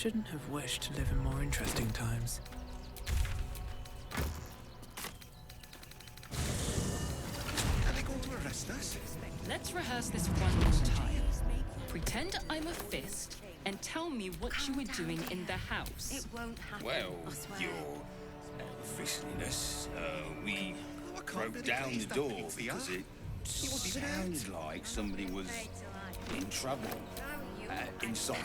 shouldn't have wished to live in more interesting times. Are they going to arrest us? Let's rehearse this one more time. Pretend I'm a fist and tell me what you were doing in the house. It won't happen. Well, I swear. your fistliness, we Oh, I can't broke really down the believe that door big fear. because it He wasn't even sounded like somebody was in trouble inside.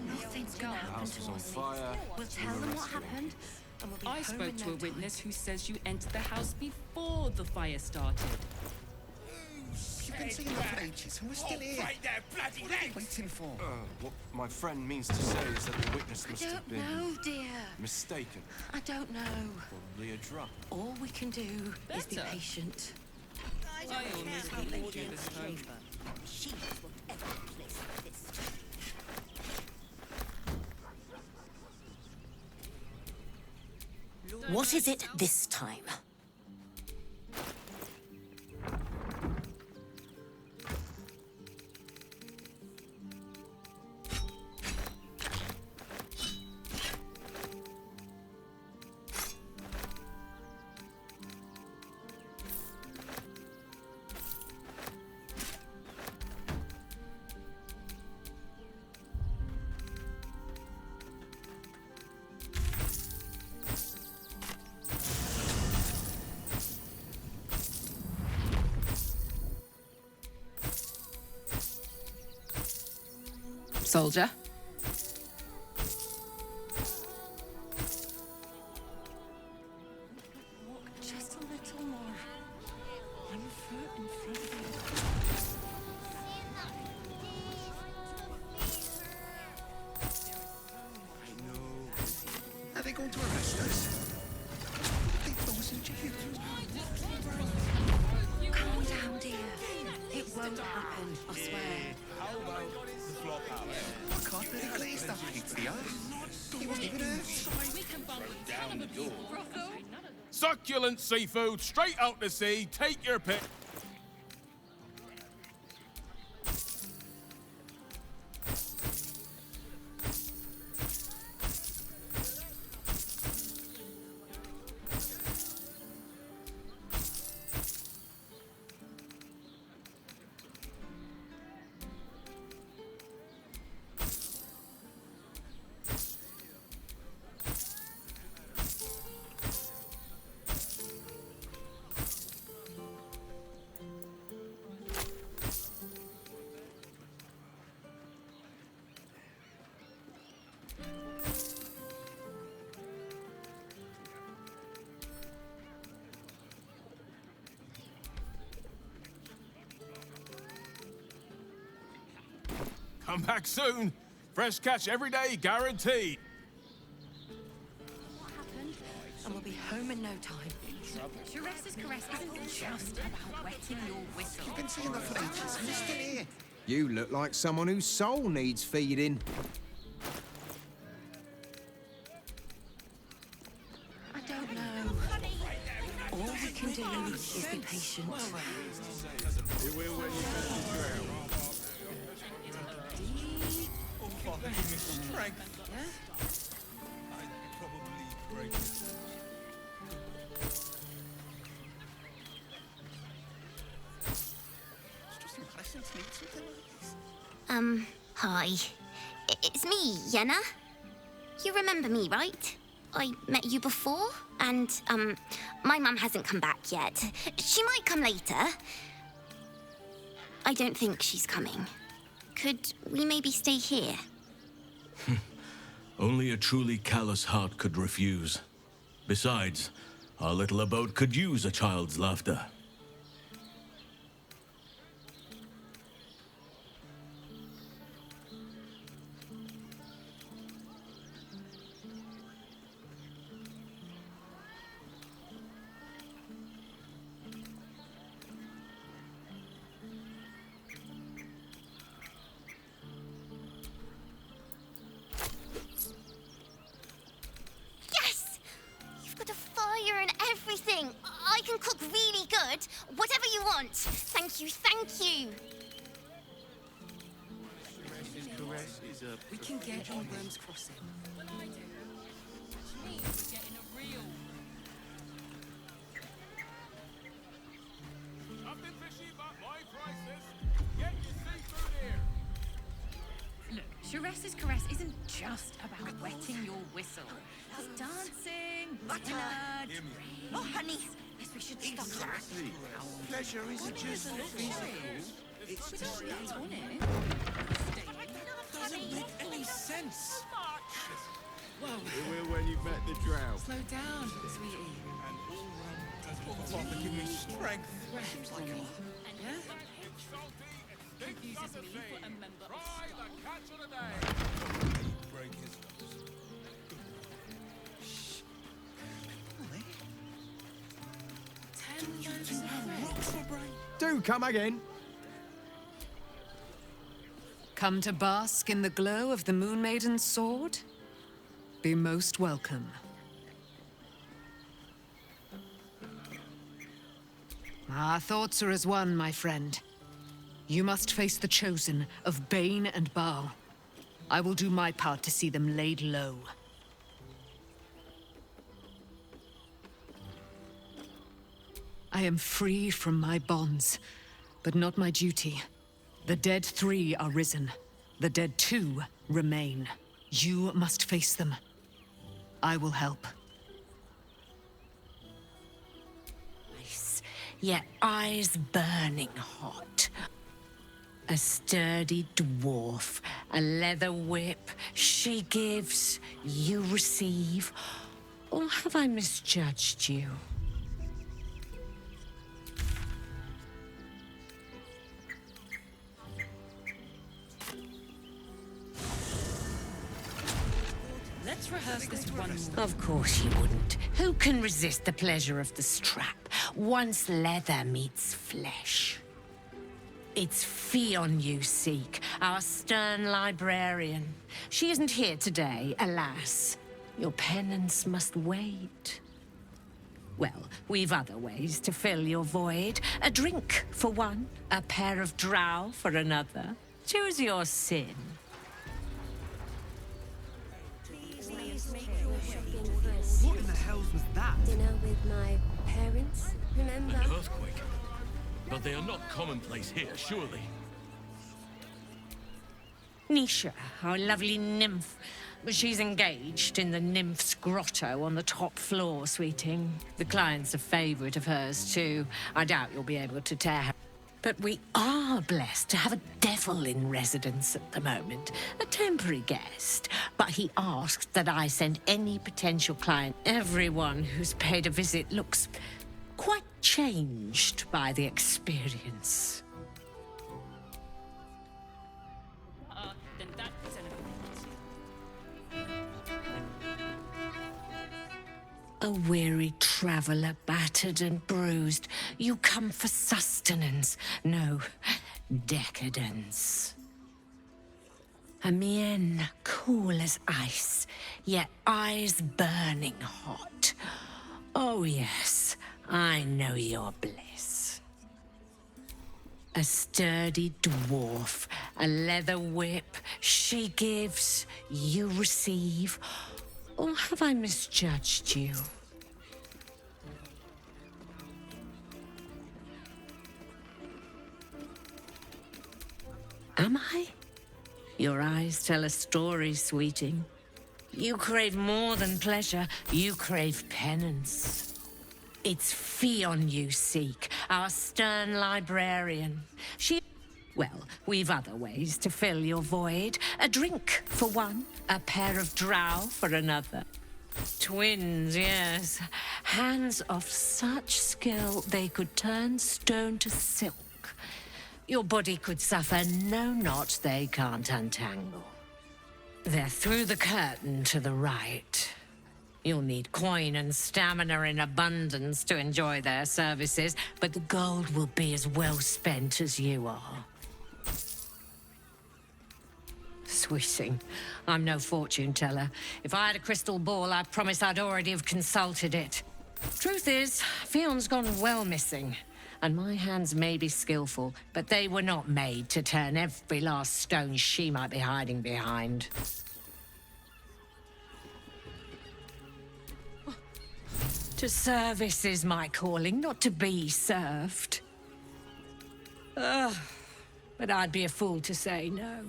Nothing's gonna happen House to was on us. fire. We'll tell them what happened, and we'll be I home spoke in to no a time. witness who says you entered the house before the fire started. You've been saying that for ages, and we're still here. Right there, bloody What are we legs! waiting for? What my friend means to say is that the witness must have Don't been know, dear. mistaken. I don't know. Probably a drug. All we can do is be Better. patient. I almost believe you this time. What is it this time? Soldier. Walk just a little more. One foot in front of you. Are they going to arrest us? They throw us in jail. Calm down, dear. It won't happen, I swear. I can't really believe that big fear. He wasn't even hurt. Down the door. Succulent seafood, straight out the sea. Take your pick. Come back soon. Fresh catch every day, guaranteed. What happened? And we'll be home in no time. Teresa's caress isn't just about wetting your whistle. You've been saying that for ages, and we're still here. You look like someone whose soul needs feeding. I don't know. All we can do is be patient. It's just embarrassing to meet something like this. Hi. It's me, Yenna. You remember me, right? I met you before, and, my mum hasn't come back yet. She might come later. I don't think she's coming. Could we maybe stay here? Only a truly callous heart could refuse. Besides, our little abode could use a child's laughter. Yes! You've got a fire and everything. I can cook really good. Whatever you want. Thank you, thank you. We can get on Worm's Crossing. What do I do? Which means we're getting a real... Nothing fishy about my prices. Get your seafood here. Look, Sharess's caress isn't just about wetting your whistle. There's dancing, dinner, drinks. Oh, honey. Yes, we should stop. Exactly. Pleasure isn't just physical. It's That's on it. doesn't make any sense. We're when you've met the drought. Slow down, sweetie. Father, give me strength. Seems like yeah? Salty, Uses me for a member of try staff. the catch of the day. Break his nose. Shh. Do come again. Come to bask in the glow of the Moon Maiden's sword? Be most welcome. Our thoughts are as one, my friend. You must face the chosen of Bane and Baal. I will do my part to see them laid low. I am free from my bonds, but not my duty. The dead 3 are risen. The dead 2 remain. You must face them. I will help. Yet eyes burning hot. A sturdy dwarf, a leather whip, she gives, you receive. Or have I misjudged you? Let's rehearse this one more. Of course you wouldn't. Who can resist the pleasure of the strap once leather meets flesh? It's Fionn you seek, our stern librarian. She isn't here today, alas. Your penance must wait. Well, we've other ways to fill your void. A drink for one, a pair of drow for another. Choose your sin. What in the hell was that? Dinner with my parents, remember? An earthquake? But they are not commonplace here, surely. Nisha, our lovely nymph. She's engaged in the nymph's grotto on the top floor, sweeting. The client's a favorite of hers, too. I doubt you'll be able to tear her. But we are blessed to have a devil in residence at the moment. A temporary guest. But he asked that I send any potential client. Everyone who's paid a visit looks quite changed by the experience. Then that is an emergency. A weary traveller, battered and bruised. You come for sustenance, no, decadence. A mien cool as ice, yet eyes burning hot. Oh yes, I know your bliss. A sturdy dwarf, a leather whip, she gives, you receive. Or have I misjudged you? Am I? Your eyes tell a story, sweeting. You crave more than pleasure, you crave penance. It's Fionn you seek, our stern librarian. Well, we've other ways to fill your void. A drink for one, a pair of drow for another. Twins, yes. Hands of such skill they could turn stone to silk. Your body could suffer no knot they can't untangle. They're through the curtain to the right. You'll need coin and stamina in abundance to enjoy their services, but the gold will be as well spent as you are. Sweeting, I'm no fortune teller. If I had a crystal ball, I promise I'd already have consulted it. Truth is, Fionn's gone well missing. and my hands may be skillful, but they were not made to turn every last stone she might be hiding behind. To service is my calling, not to be served. Ugh, but I'd be a fool to say no.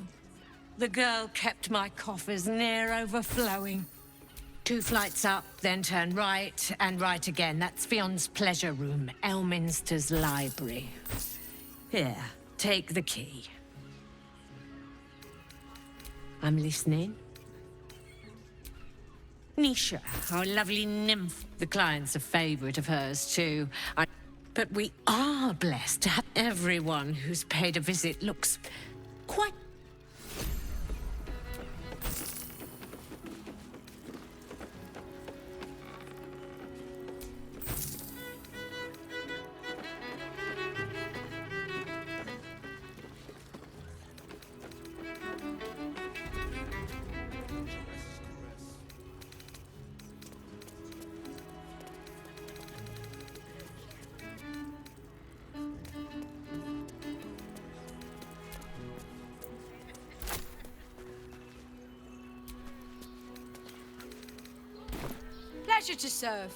The girl kept my coffers near overflowing. 2 flights up, then turn right, and right again. That's Fion's pleasure room, Elminster's library. Here, take the key. I'm listening. Nisha, our lovely nymph. The client's a favorite of hers, too. But we are blessed to have everyone who's paid a visit looks quite... Pleasure to serve.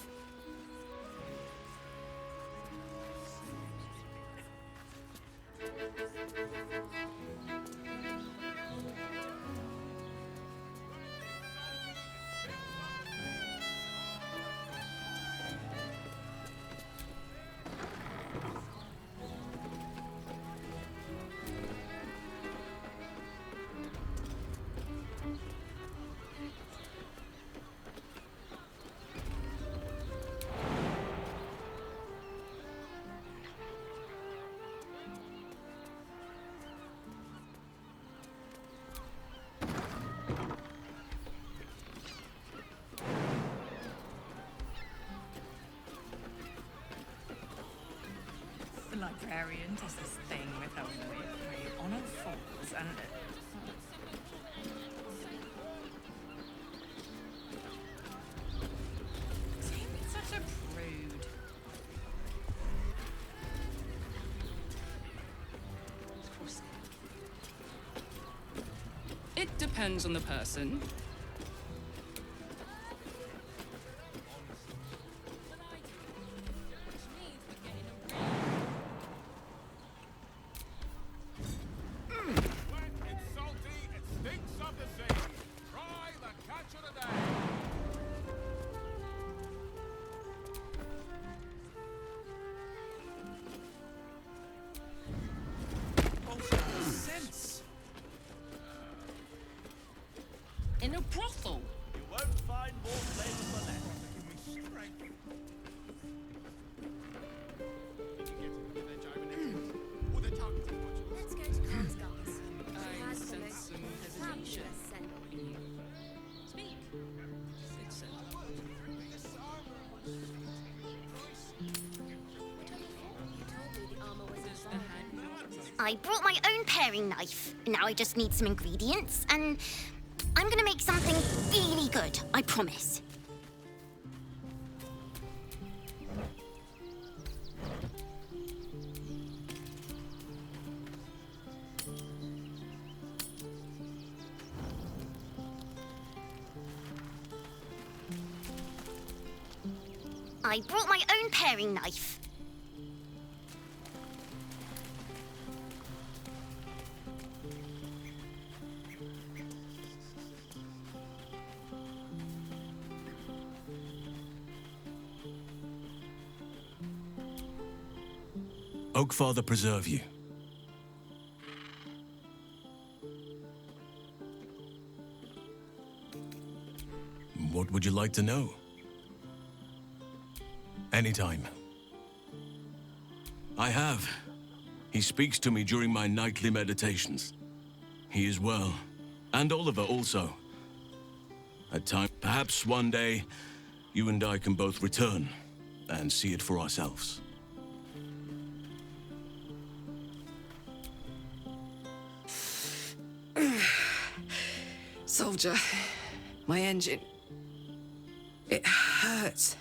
The librarian does this thing with her whip where you on all fours and... Seems such a prude. It depends on the person. In a brothel. You won't find more flavor for less. Let's go to Karsgarth. I sense some hesitation. Speak. It said. I brought my own paring knife. Now I just need some ingredients, and I'm gonna make something really good, I promise. I brought my own paring knife. Oakfather preserve you. What would you like to know? Anytime. I have. He speaks to me during my nightly meditations. He is well. And Oliver also. At times, perhaps one day, you and I can both return and see it for ourselves. Soldier, my engine... it hurts.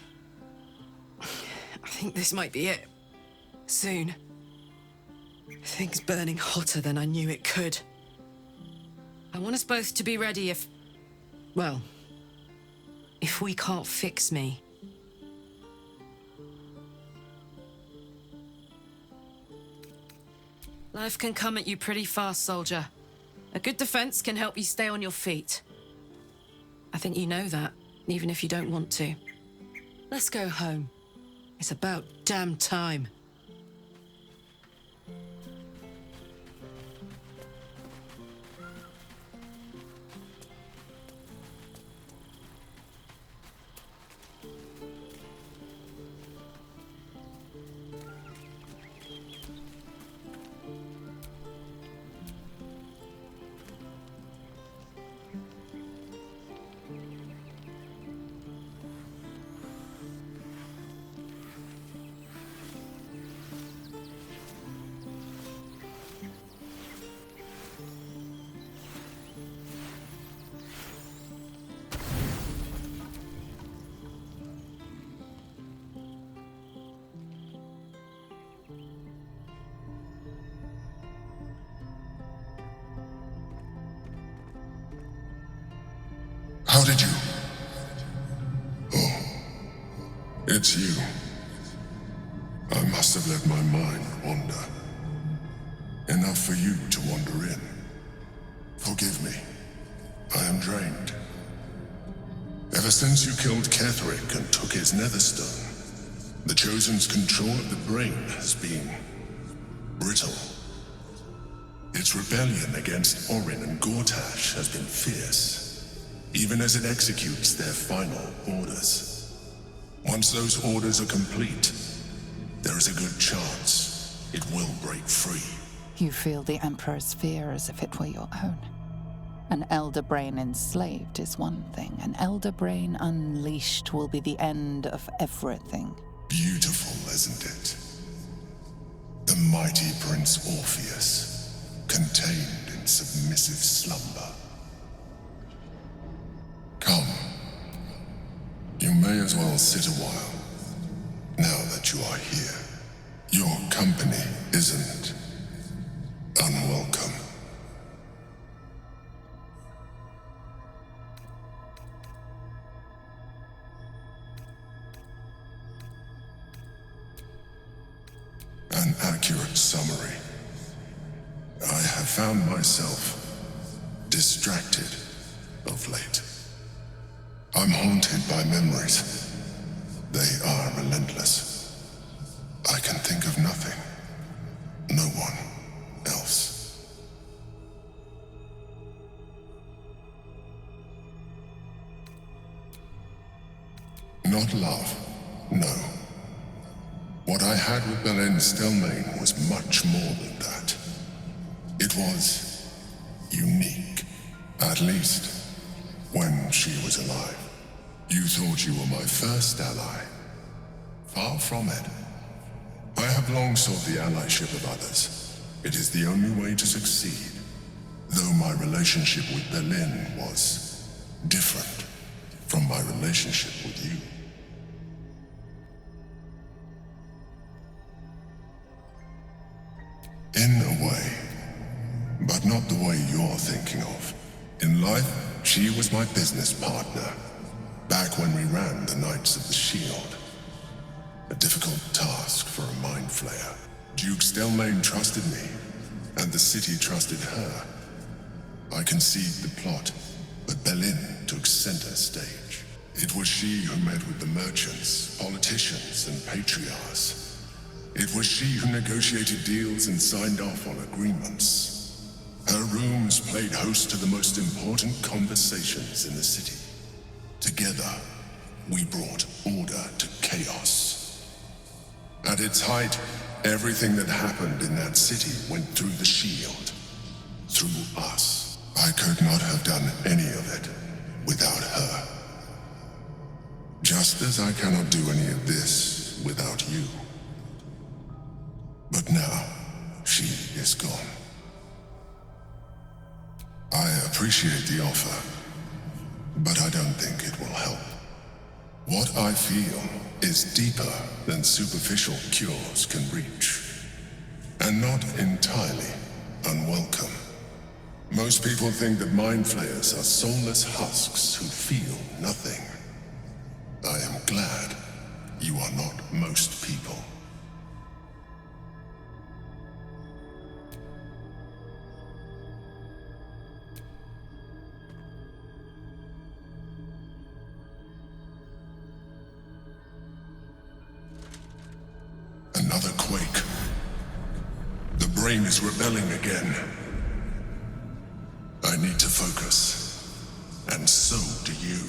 I think this might be it. Soon. Things burning hotter than I knew it could. I want us both to be ready if... well, if we can't fix me. Life can come at you pretty fast, soldier. A good defense can help you stay on your feet. I think you know that, even if you don't want to. Let's go home. It's about damn time. How did you? Oh, it's you. I must have let my mind wander. Enough for you to wander in. Forgive me. I am drained. Ever since you killed Ketherick and took his netherstone, the Chosen's control of the brain has been brittle. Its rebellion against Orin and Gortash has been fierce, even as it executes their final orders. Once those orders are complete, there is a good chance it will break free. You feel the Emperor's fear as if it were your own. An Elder Brain enslaved is one thing. An Elder Brain unleashed will be the end of everything. Beautiful, isn't it? The mighty Prince Orpheus, contained in submissive slumber. Come. You may as well sit a while, now that you are here. Your company isn't unwelcome. An accurate summary. I have found myself distracted of late. I'm haunted by memories. They are relentless. I can think of nothing. No one else. Not love, no. What I had with Belen Stelmane was much more than that. It was unique, at least when she was alive. You thought you were my first ally. Far from it. I have long sought the allyship of others. It is the only way to succeed. Though my relationship with Berlin was different from my relationship with you. In a way, but not the way you're thinking of. In life, she was my business partner, back when we ran the Knights of the Shield. A difficult task for a mind flayer. Duke Stelmane trusted me, and the city trusted her. I conceived the plot, but Berlin took center stage. It was she who met with the merchants, politicians, and patriarchs. It was she who negotiated deals and signed off on agreements. Her rooms played host to the most important conversations in the city. Together, we brought order to chaos. At its height, everything that happened in that city went through the shield. Through us. I could not have done any of it without her. Just as I cannot do any of this without you. But now, she is gone. I appreciate the offer, but I don't think it will help. What I feel is deeper than superficial cures can reach, and not entirely unwelcome. Most people think that mind flayers are soulless husks who feel nothing. I am glad you are not most people. Another quake. The brain is rebelling again. I need to focus, and so do you.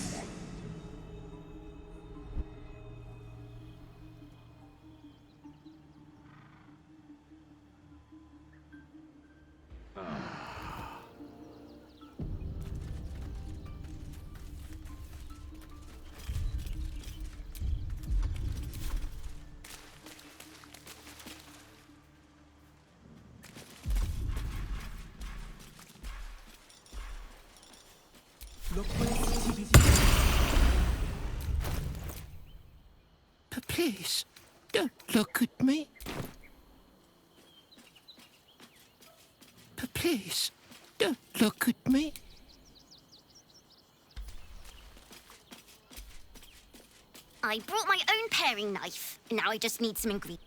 Please, don't look at me. Please, don't look at me. I brought my own paring knife, and now I just need some ingredients.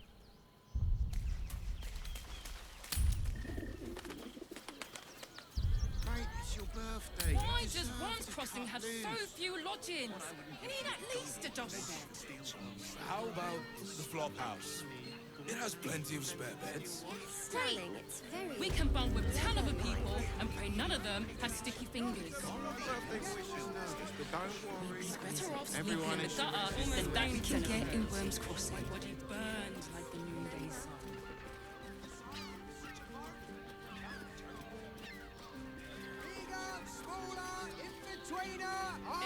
Why does Worm's Crossing have so few lodgings? We need at least a double bed. How about the flop house? It has plenty of spare beds. Sterling, it's very... We can bunk with 10 other people and pray none of them has sticky fingers. It's better off sleeping in the gutter than that we can get in Worm's Crossing. Body burned like the noonday sun.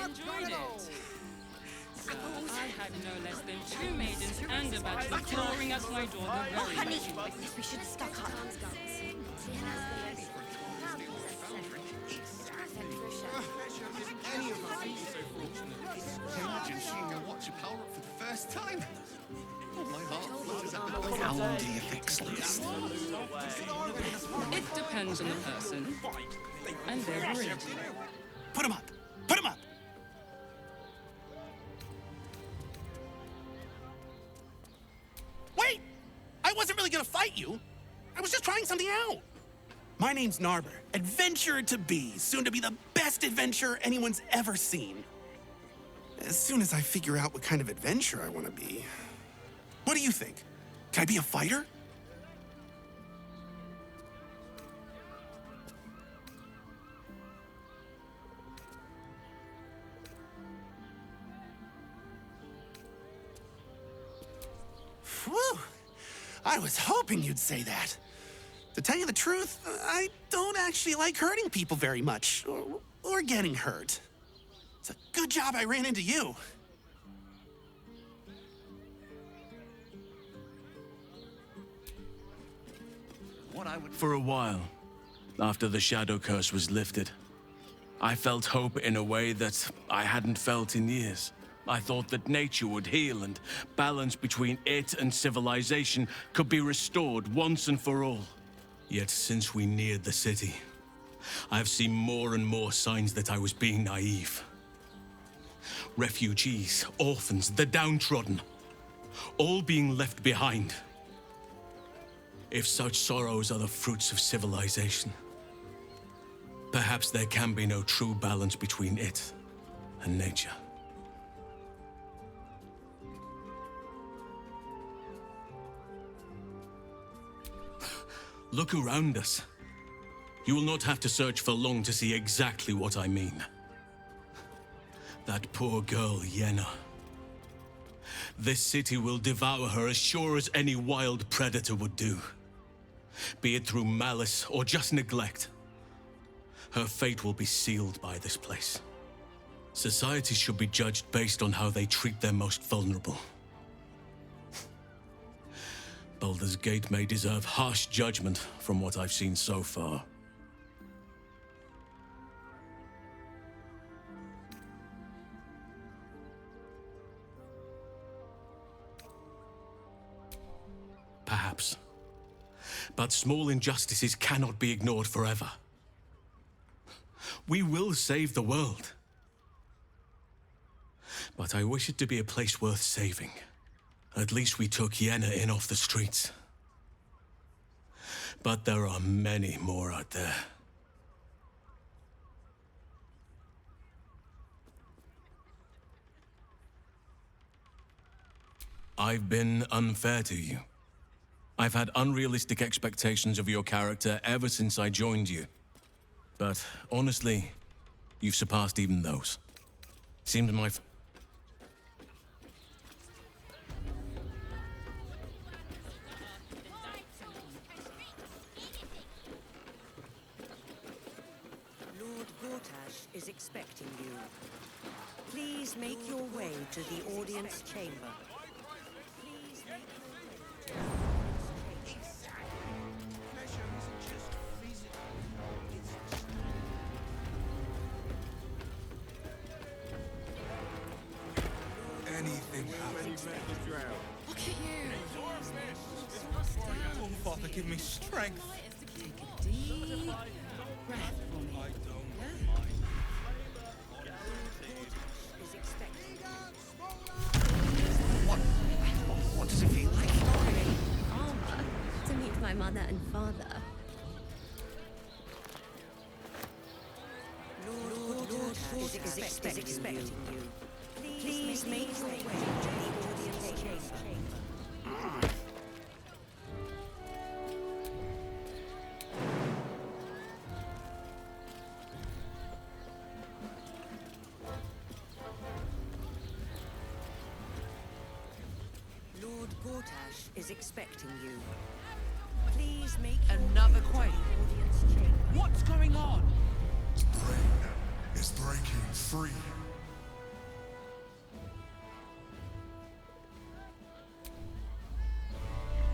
Enjoyed it. I had no less than 2 maidens and a bachelor clawing at my door the very Honey, next we should stock up. Any of us would be so fortunate. Imagine seeing your watch your power up for the first time. Oh, my heart flutters at the thought. How long do you fix this? It depends on the person and their virility. Put him up! Put him up! Wait! I wasn't really gonna fight you. I was just trying something out. My name's Narber, adventurer to be, soon to be the best adventurer anyone's ever seen. As soon as I figure out what kind of adventurer I want to be. What do you think? Can I be a fighter? Whew! I was hoping you'd say that. To tell you the truth, I don't actually like hurting people very much, or getting hurt. It's a good job I ran into you. For a while, after the shadow curse was lifted, I felt hope in a way that I hadn't felt in years. I thought that nature would heal and balance between it and civilization could be restored once and for all. Yet since we neared the city, I've seen more and more signs that I was being naive. Refugees, orphans, the downtrodden, all being left behind. If such sorrows are the fruits of civilization, perhaps there can be no true balance between it and nature. Look around us. You will not have to search for long to see exactly what I mean. That poor girl, Yenna. This city will devour her as sure as any wild predator would do. Be it through malice or just neglect. Her fate will be sealed by this place. Society should be judged based on how they treat their most vulnerable. Baldur's Gate may deserve harsh judgment from what I've seen so far. But small injustices cannot be ignored forever. We will save the world. But I wish it to be a place worth saving. At least we took Yenna in off the streets. But there are many more out there. I've been unfair to you. I've had unrealistic expectations of your character ever since I joined you. But honestly, you've surpassed even those. Seems my... Lord Borash is expecting you. Please make your way to the audience chamber. Please make your way to Anything happens. Look at you. Oh, Father, give me strength. Take a deep breath for me. What does it feel like? Armor to meet my mother and father. Lord Borash is expecting you. Please make your way to the audience chamber. Lord Borash is expecting you. Please make Another quake. audience chamber. What's going on? The brain is breaking free.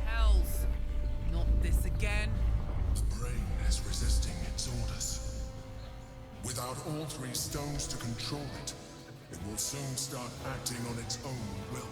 Hells. Not this again. The brain is resisting its orders. Without all three stones to control it, it will soon start acting on its own will.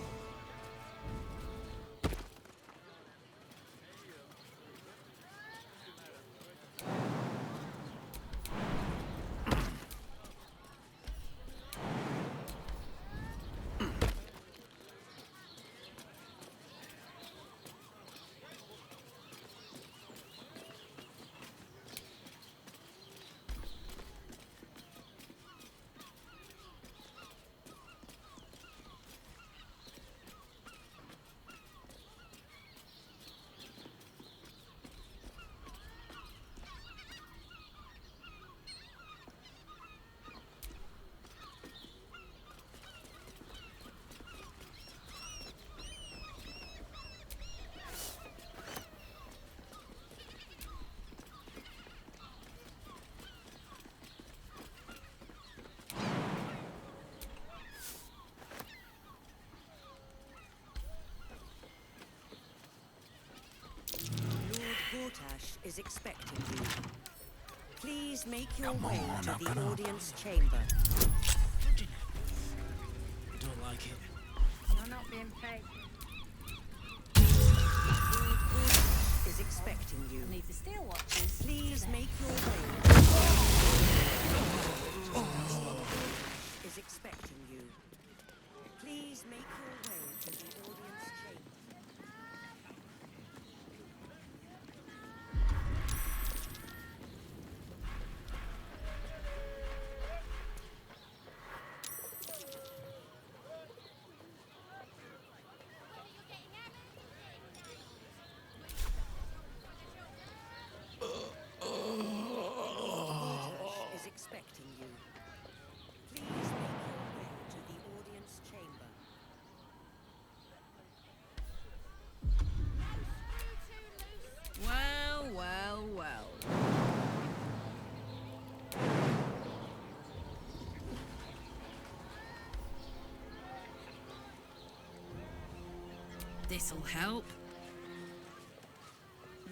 Borash is expecting you. Please make your way to the audience chamber. Don't like it. You're not being paid. Lord Borash is expecting you. Need the steel watches. Please make your way. Is expecting you. Please make your way to the audience chamber. Is expecting you. Please make your way to the audience chamber. Well, well, well. This'll help.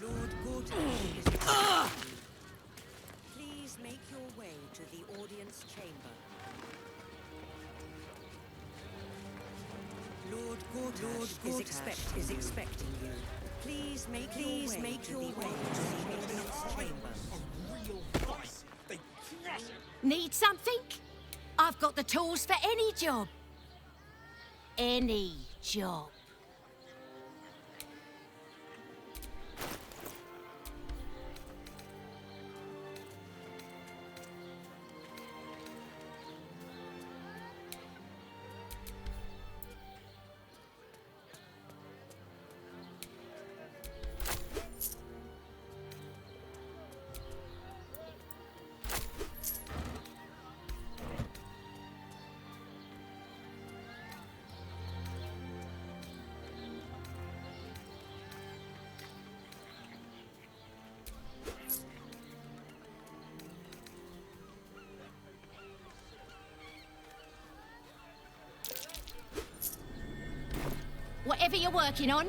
Lord Borash is expecting you. Please make your way to the audience chamber. Lord Borash is expecting you. Please make your way to the audience chamber. Need something? I've got the tools for any job. Any job. Whatever you're working on,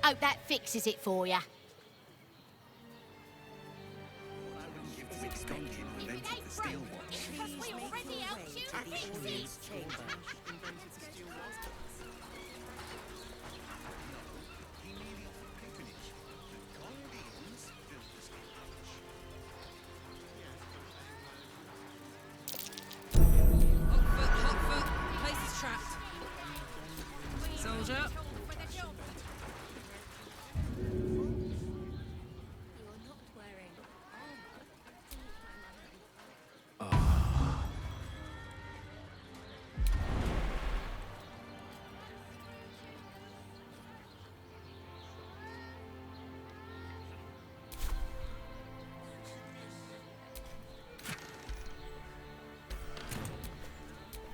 hope that fixes it for ya. Hot foot. Place is trapped. Soldier.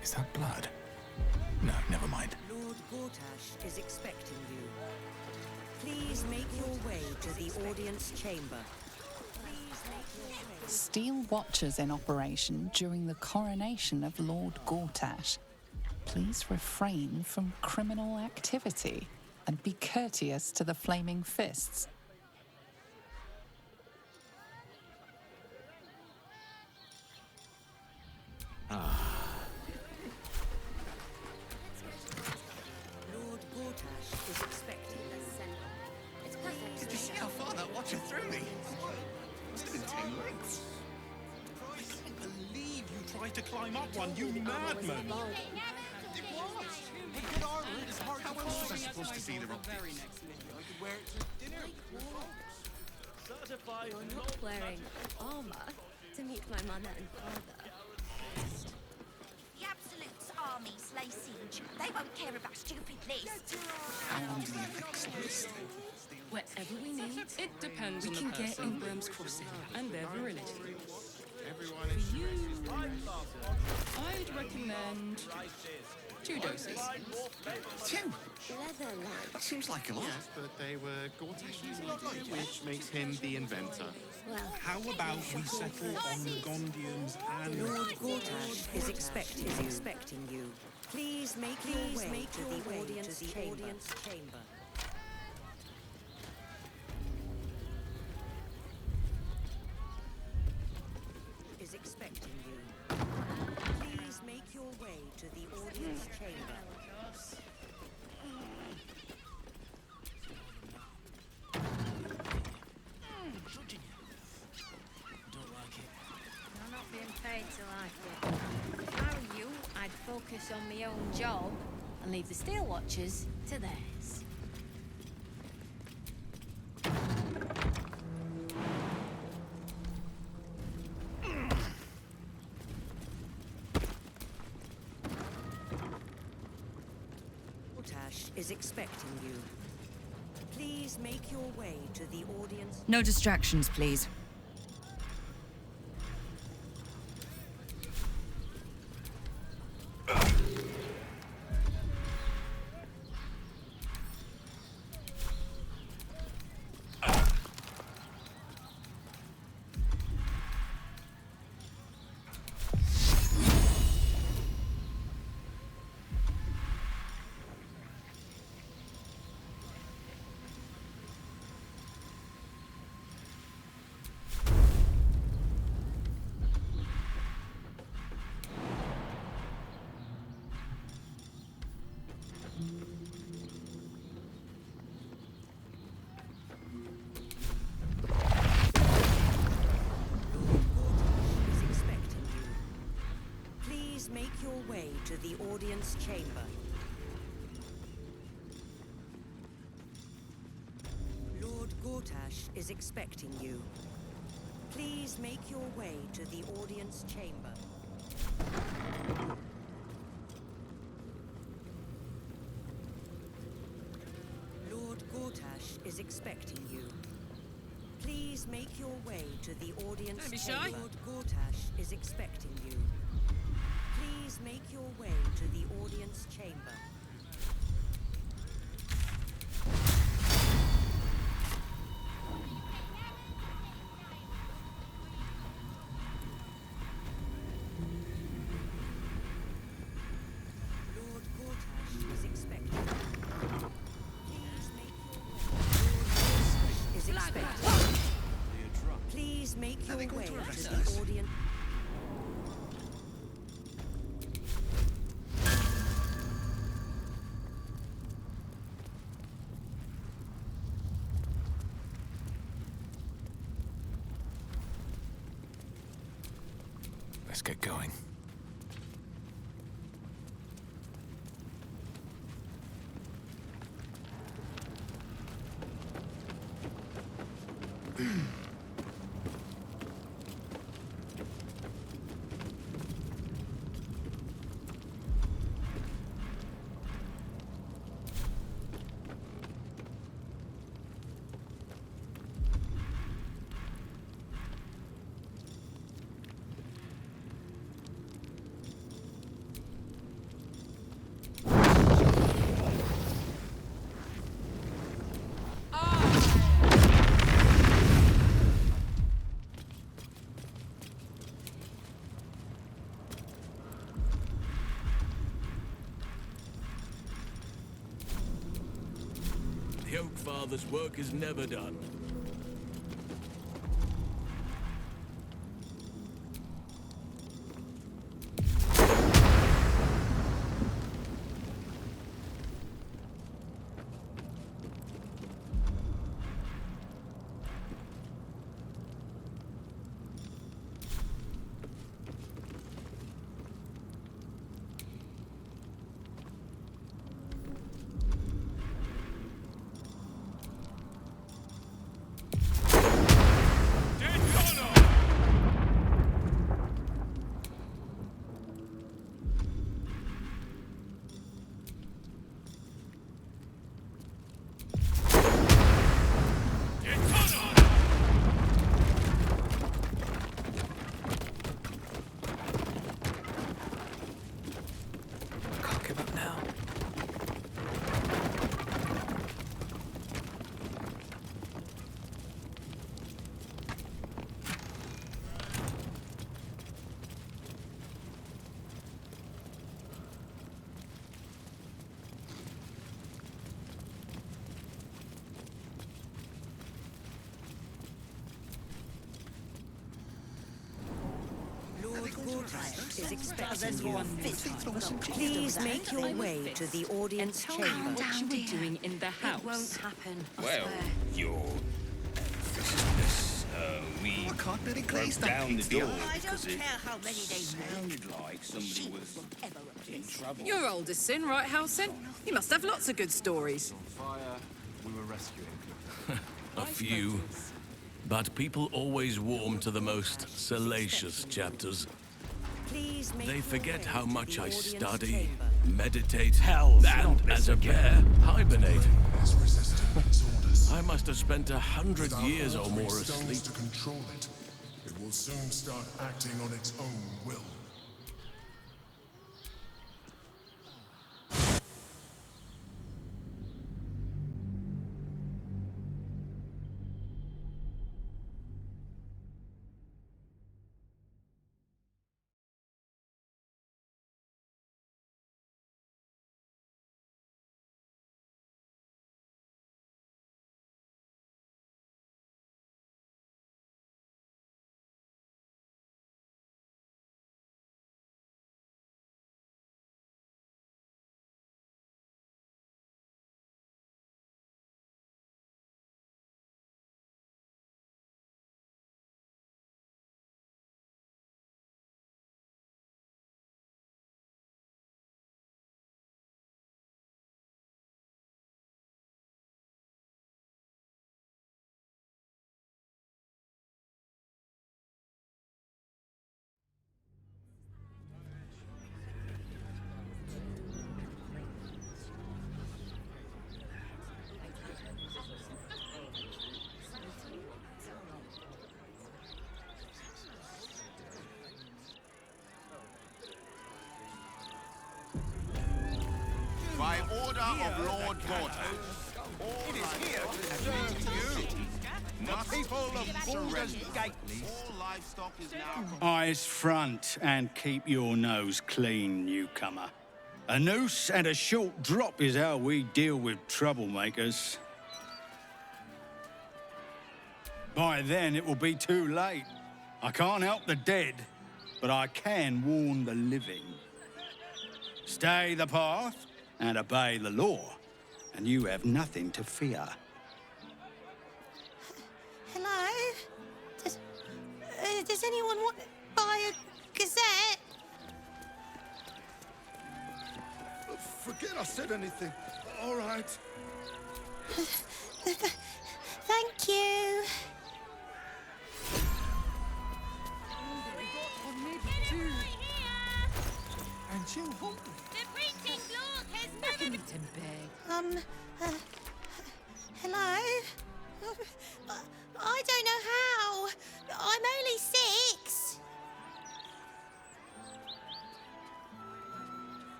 Is that blood? No, never mind. Lord Gortash is expecting you. Please make your way to the audience chamber. Steel Watchers in operation during the coronation of Lord Gortash. Please refrain from criminal activity and be courteous to the Flaming Fists. Lord Gortash is expecting us. It's perfect. Did you see how far that watcher threw me? Must have been 2 lengths. I can't believe you tried to climb up one, you madman! It was! Hey, good armor is hard. How else was I supposed to see the optics? I could wear it to dinner. Certified You're not wearing armor to meet my mother and father. The Absolute's armies lay siege. They won't care about stupid lists. Wherever we need, it depends on the person. We can get in Worm's Crossing and their virility. For you, I'd recommend 2 doses. 2? Leather light. That seems like a lot. Yes, but they were Gortash, which makes him the inventor. Well, How about we settle on the Gondians and... Lord Gortash is expecting you. Please make your way to the audience chamber. Is expecting you. Please make your way to the audience chamber. Don't like it. I'm not being paid to like it. If I were you, I'd focus on my own job and leave the Steel Watchers to theirs. Gortash is expecting you. Please make your way to the audience. No distractions, please. audience chamber. Lord Gortash is expecting you. Please make your way to the audience chamber. Lord Gortash is expecting you. Please make your way to the audience Don't be shy. chamber. Lord Gortash is expecting you. Please make your way to the audience chamber. Lord Gortash is expecting you. Please make your way. Lord Gortash is expecting you. Please make your way to the audience. Let's get going. The Oak Father's work is never done. Can't give up now. Lord Gortash is expecting you. Please make your way to the audience chamber. What you were doing in the house. It won't happen. I Well, swear. your we can't really broke glaze that down the pizza. door I because don't it care how many they sounded like somebody was in trouble. You're oldest sin, right, Howson? You must have lots of good stories. Fire, we were rescuing people. A few. But people always warm to the most salacious chapters. Please make They your forget way how to much the I audience study, chamber. meditate, Hell's and, not this as a again. bear, hibernate. Has resisted its orders. I must have spent 100 Without years or altering more stones asleep. to control it, it will soon start acting on its own will. order of Lord Gortash. It is here to serve you. The people of Baldur's Gate. All livestock is now... Eyes front and keep your nose clean, newcomer. A noose and a short drop is how we deal with troublemakers. By then, it will be too late. I can't help the dead, but I can warn the living. Stay the path and obey the law, and you have nothing to fear. Hello? Does anyone want to buy a gazette? Forget I said anything. All right. Thank you. And you hungry? The preaching Lord has never been to bed. Hello? I don't know how. I'm only 6.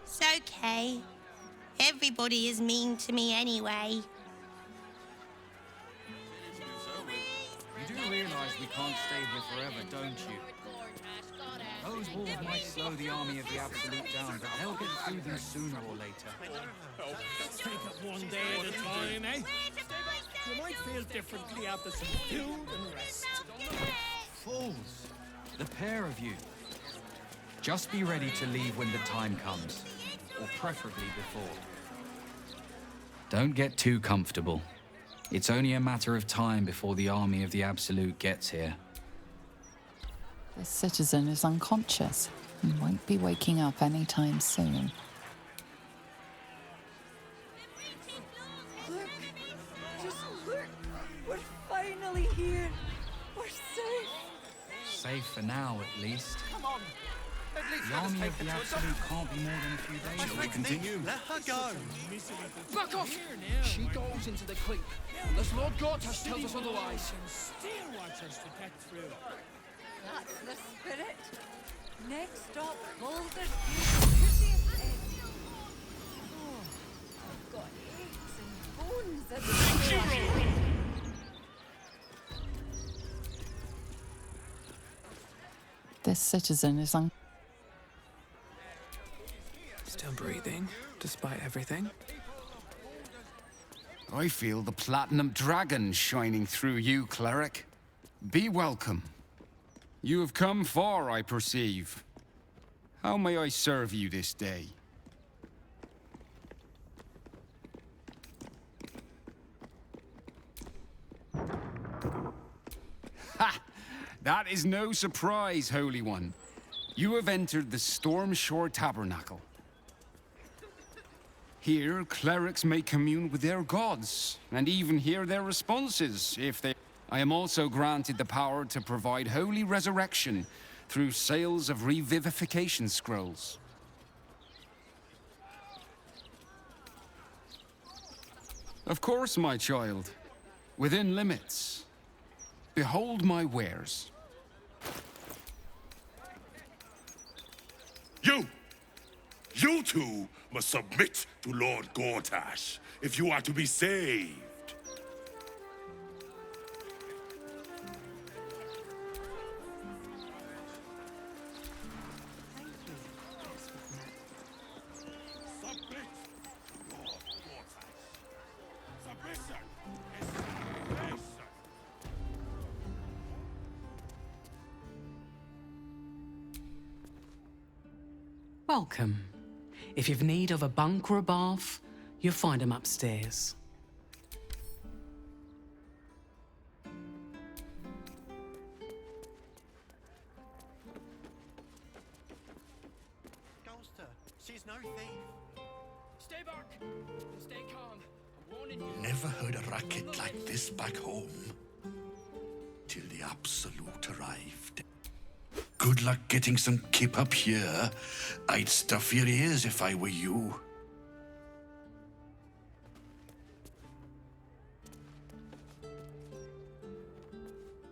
It's okay. Everybody is mean to me anyway. You do realise we can't stay here forever, don't you? Those walls might slow the army of the Absolute down, but they'll get through them sooner or later. Take it one day at a time, eh? You might feel differently after some food and rest. Fools! The pair of you. Just be ready to leave when the time comes, or preferably before. Don't get too comfortable. It's only a matter of time before the army of the Absolute gets here. The citizen is unconscious and won't be waking up anytime soon. Look! Just look! We're finally here! We're safe! Safe for now, at least. Come on! At least The army of the Absolute can't be more than a few days Shall we away. continue? Let her go! Back off! She goes into the clink, unless Lord Gortash tells us otherwise. Steel watchers to get through. That's the spirit. Next stop, Baldur's Gate. Oh, I've got aches and bones at the This citizen is Still breathing, despite everything. I feel the platinum dragon shining through you, cleric. Be welcome. You have come far, I perceive. How may I serve you this day? Ha! That is no surprise, Holy One. You have entered the Stormshore Tabernacle. Here, clerics may commune with their gods, and even hear their responses, if they... I am also granted the power to provide holy resurrection through sales of revivification scrolls. Of course, my child. Within limits. Behold my wares. You two must submit to Lord Gortash if you are to be saved. Welcome. If you've need of a bunk or a bath, you'll find them upstairs. Ghoster, she's no thief. Stay back! Stay calm. I'm warning you. Never heard a racket like this back home. Till the Absolute arrived. Good luck getting some kip up here. I'd stuff your ears if I were you.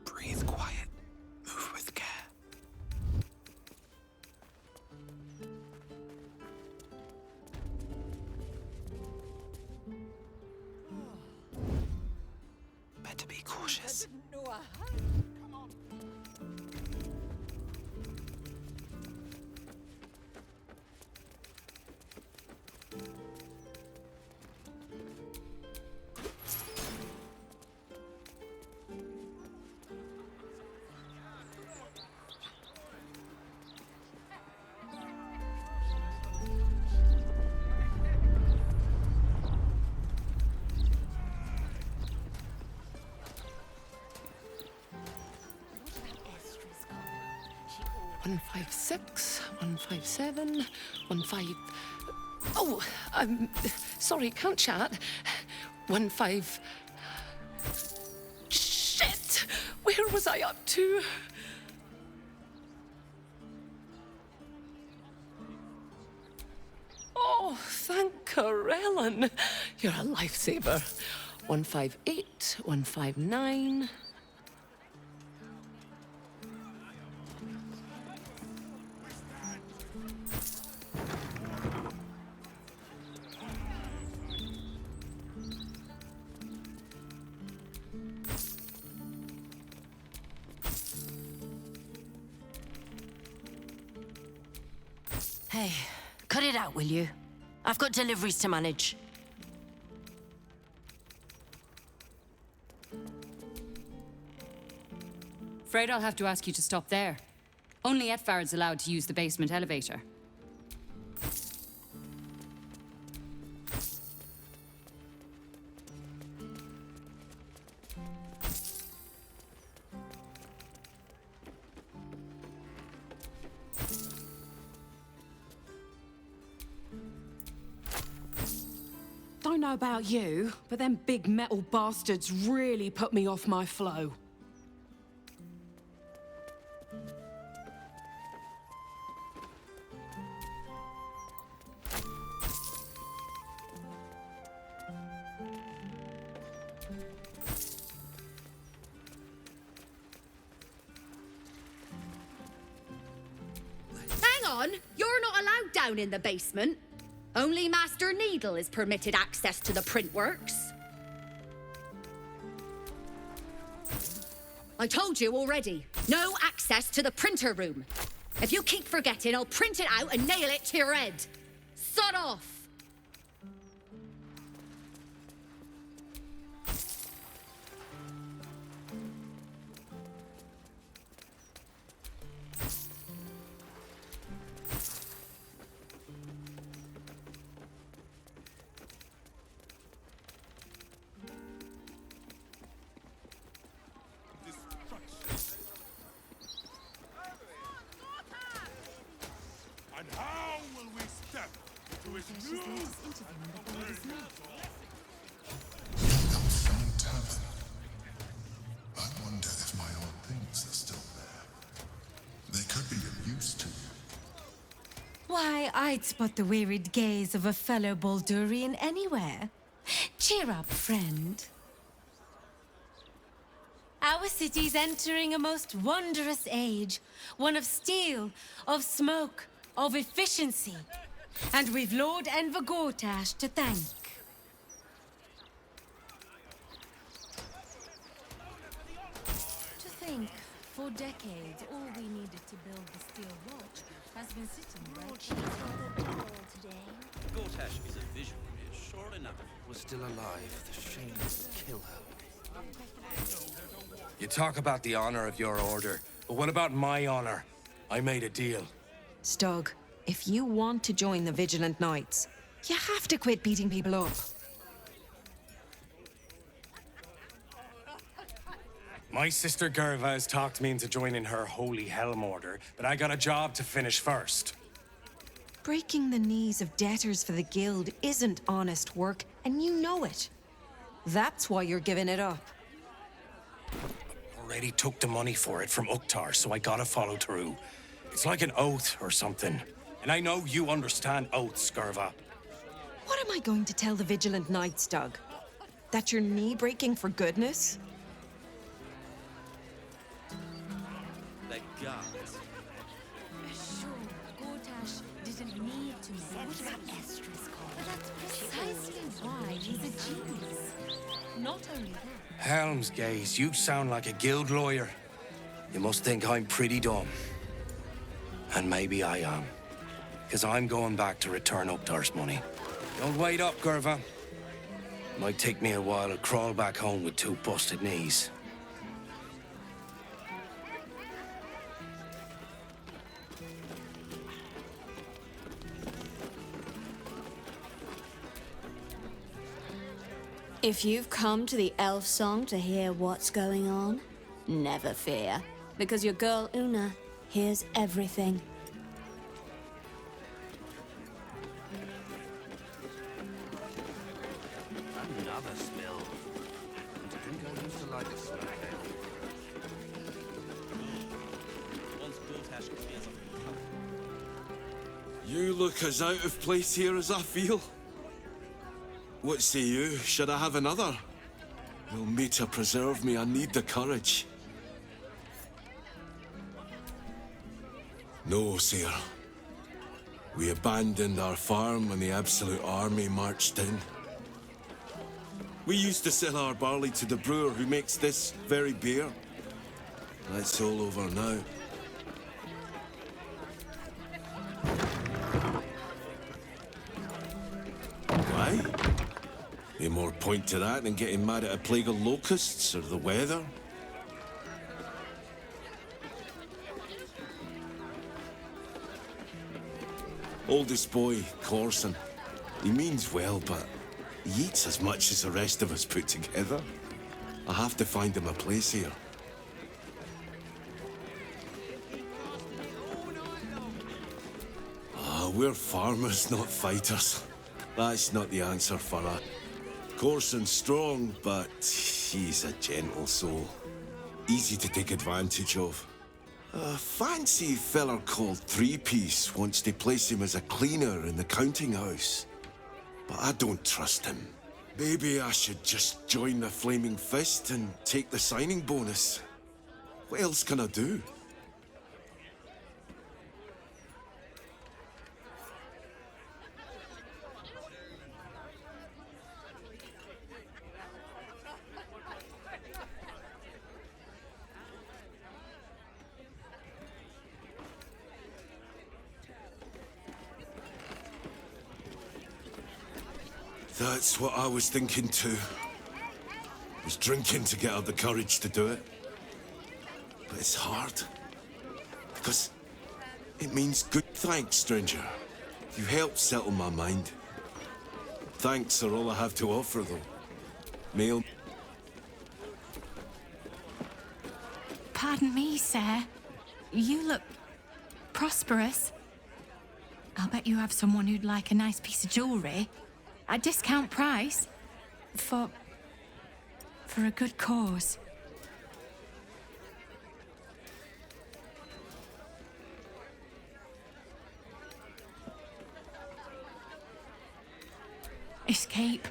Breathe quiet. Move with care. cautious. One 156, 157, 15. Oh, I'm sorry, can't chat. 15. Shit! Where was I up to? Oh, thank Corellin. You're a lifesaver. 158, 159. Hey, cut it out, will you? I've got deliveries to manage. Afraid I'll have to ask you to stop there. Only Etfard's allowed to use the basement elevator. Don't know about you, but them big metal bastards really put me off my flow. Hang on! You're not allowed down in the basement. Only Master Needle is permitted access to the printworks. I told you already. No access to the printer room. If you keep forgetting, I'll print it out and nail it to your head. Sod off! And how will we step into his new... Tavern. I wonder if my old things are still there. They could be of use to you. Why, I'd spot the wearied gaze of a fellow Baldurian anywhere. Cheer up, friend. Our city's entering a most wondrous age. One of steel, of smoke, of efficiency. And we've Lord Envergortash to thank. To think, for decades, all we needed to build the steel watch has been sitting right here. Gortash is a visionary, sure enough. Was still alive. The shame was to kill her. You talk about the honor of your order, but what about my honor? I made a deal. Stug, if you want to join the Vigilant Knights, you have to quit beating people up. My sister Gerva has talked me into joining her Holy Helm Order, but I got a job to finish first. Breaking the knees of debtors for the Guild isn't honest work, and you know it. That's why you're giving it up. Already took the money for it from Uktar, so I gotta follow through. It's like an oath or something. And I know you understand oaths, Gerva. What am I going to tell the Vigilant Knights, Doug? That you're knee-breaking for goodness? The gods. Sure, Gortash didn't need to make what about Estra's call. But that's precisely why he's a genius. Not only that, Helmsgaze, you sound like a guild lawyer. You must think I'm pretty dumb. And maybe I am. Because I'm going back to return Updar's money. Don't wait up, Gerva. Might take me a while to crawl back home with 2 busted knees. If you've come to the Elf Song to hear what's going on, never fear, because your girl Una hears everything. Another spill. I think I used to like this smell. Once Borash clears up the cup. You look as out of place here as I feel. What say you? Should I have another? Well, me to preserve me, I need the courage. No, sir. We abandoned our farm when the Absolute Army marched in. We used to sell our barley to the brewer who makes this very beer. That's all over now. Why? Any more point to that than getting mad at a plague of locusts or the weather? Oldest boy, Corson. He means well, but he eats as much as the rest of us put together. I have to find him a place here. We're farmers, not fighters. That's not the answer for us. Corson's strong, but he's a gentle soul. Easy to take advantage of. A fancy feller called Three-Piece wants to place him as a cleaner in the counting house. But I don't trust him. Maybe I should just join the Flaming Fist and take the signing bonus. What else can I do? That's what I was thinking too. I was drinking to get up the courage to do it. But it's hard. Because it means good. Thanks, stranger. You helped settle my mind. Thanks are all I have to offer, though. Mail. Pardon me, sir. You look prosperous. I'll bet you have someone who'd like a nice piece of jewelry. At discount price. For a good cause. Escape.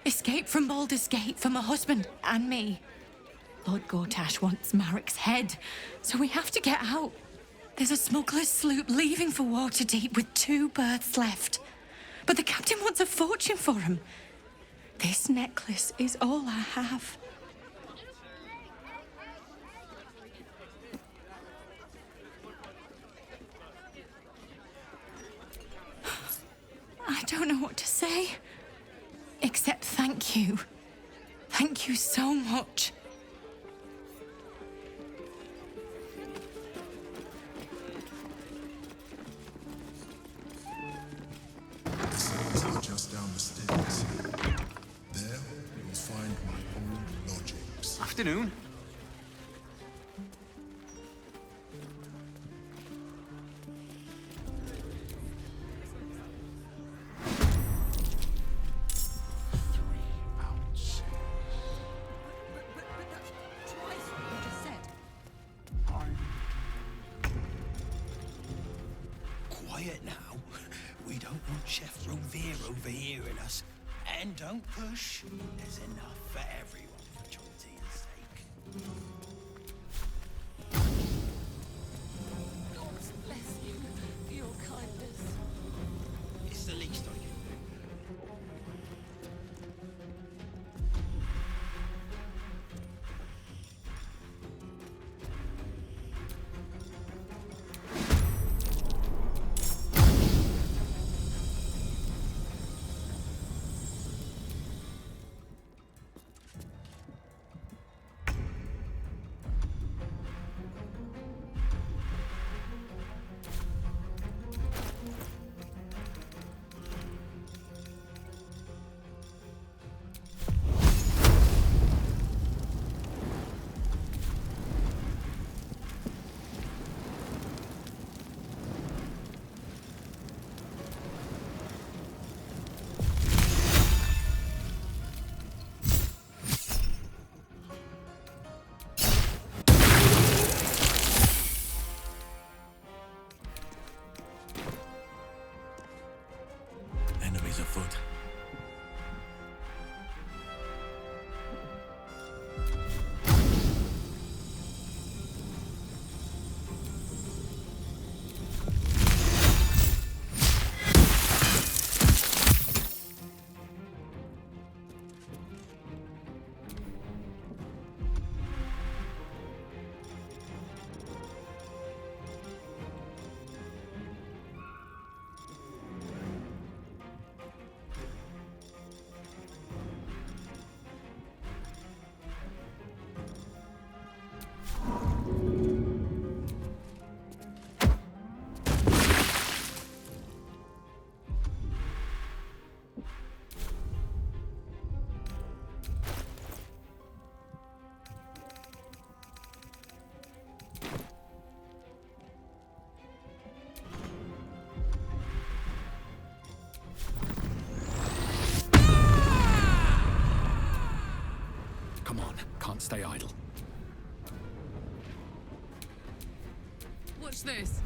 Escape from Baldur's Gate for my husband and me. Lord Gortash wants Marek's head, so we have to get out. There's a smuggler's sloop leaving for Waterdeep with 2 berths left. But the captain wants a fortune for him. This necklace is all I have. I don't know what to say. Except thank you. Thank you so much. Just down the stairs. There, you'll find my old lodgings. Afternoon. Quiet now. We don't want Chef Rovere overhearing us. And don't push. There's enough for everyone for Chauncey's sake. God bless you for your kindness. It's the least I can do. Come on, can't stay idle. Watch this.